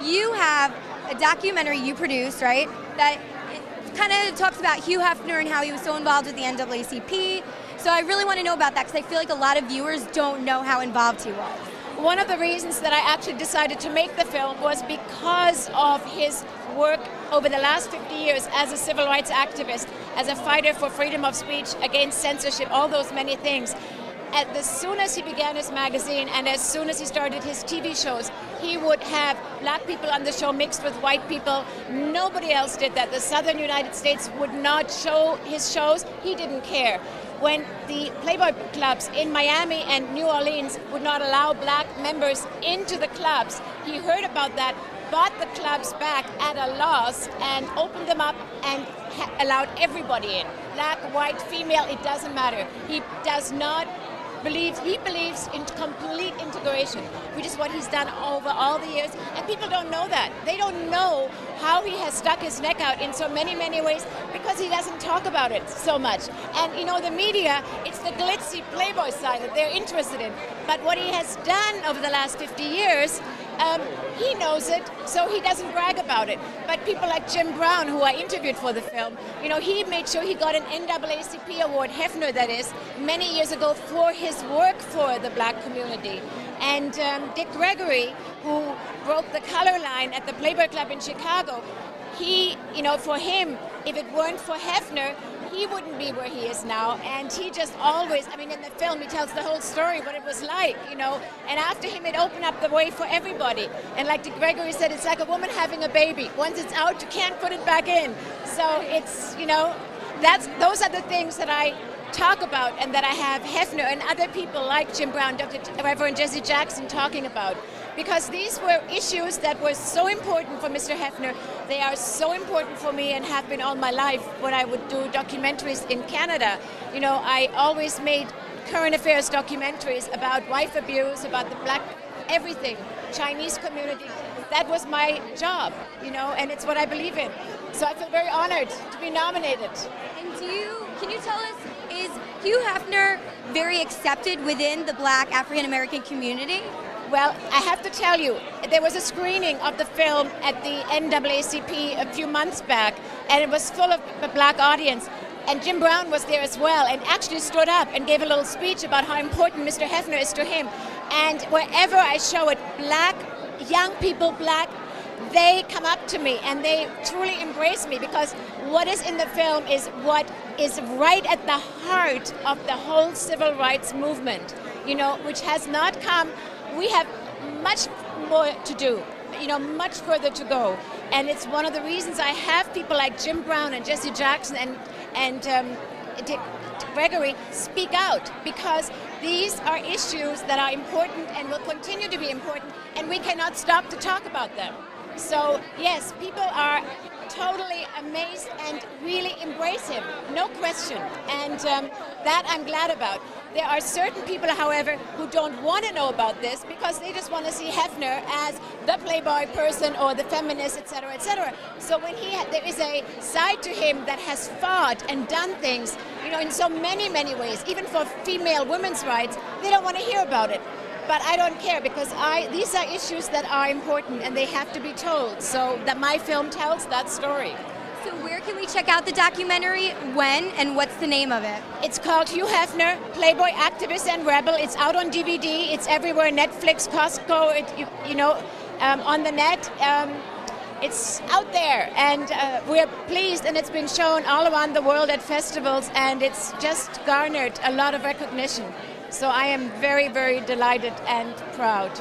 You have a documentary you produced, right, that kind of talks about Hugh Hefner and how he was so involved with the NAACP. So I really want to know about that because I feel like a lot of viewers don't know how involved he was. One of the reasons that I actually decided to make the film was because of his work over the last 50 years as a civil rights activist, as a fighter for freedom of speech, against censorship, all those many things. As soon as he began his magazine and as soon as he started his TV shows, he would have black people on the show mixed with white people. Nobody else did that. The southern United States would not show his shows. He didn't care. When the Playboy clubs in Miami and New Orleans would not allow black members into the clubs, he heard about that, bought the clubs back at a loss and opened them up and allowed everybody in. Black, white, female, it doesn't matter. He believes in complete integration, which is what he's done over all the years, and people don't know that. They don't know how he has stuck his neck out in so many, many ways because he doesn't talk about it so much. And you know, the media, it's the glitzy Playboy side that they're interested in. But what he has done over the last 50 years, he knows it, so he doesn't brag about it. But people like Jim Brown, who I interviewed for the film, you know, he made sure he got an NAACP award, Hefner that is, many years ago for his work for the black community. And Dick Gregory, who broke the color line at the Playboy Club in Chicago, he, you know, for him, if it weren't for Hefner, he wouldn't be where he is now. And he just always, I mean, in the film, he tells the whole story, what it was like, you know. And after him, it opened up the way for everybody. And like Dick Gregory said, it's like a woman having a baby. Once it's out, you can't put it back in. So it's, you know, those are the things that I talk about and that I have Hefner and other people like Jim Brown, Dr. Reverend Jesse Jackson talking about. Because these were issues that were so important for Mr. Hefner. They are so important for me and have been all my life when I would do documentaries in Canada. You know, I always made current affairs documentaries about wife abuse, about the black, everything, Chinese community. That was my job, you know, and it's what I believe in. So I feel very honored to be nominated. And can you tell us, is Hugh Hefner very accepted within the black African-American community? Well, I have to tell you, there was a screening of the film at the NAACP a few months back, and it was full of a black audience. And Jim Brown was there as well, and actually stood up and gave a little speech about how important Mr. Hefner is to him. And wherever I show it, black, young people, black, they come up to me and they truly embrace me, because what is in the film is what is right at the heart of the whole civil rights movement, you know, which has not come. We have much more to do, you know, much further to go. And it's one of the reasons I have people like Jim Brown and Jesse Jackson and Dick Gregory speak out, because these are issues that are important and will continue to be important, and we cannot stop to talk about them. So yes, people are totally amazed and really embrace him, no question, and that I'm glad about. There are certain people, however, who don't want to know about this because they just want to see Hefner as the Playboy person or the feminist, etc., etc. So when there is a side to him that has fought and done things, you know, in so many, many ways, even for female women's rights, they don't want to hear about it. But I don't care, because these are issues that are important and they have to be told. So that my film tells that story. So where can we check out the documentary, when, and what's the name of it? It's called Hugh Hefner, Playboy Activist and Rebel. It's out on DVD. It's everywhere, Netflix, Costco, you know, on the net. It's out there, and we're pleased, and it's been shown all around the world at festivals, and it's just garnered a lot of recognition. So I am very, very delighted and proud.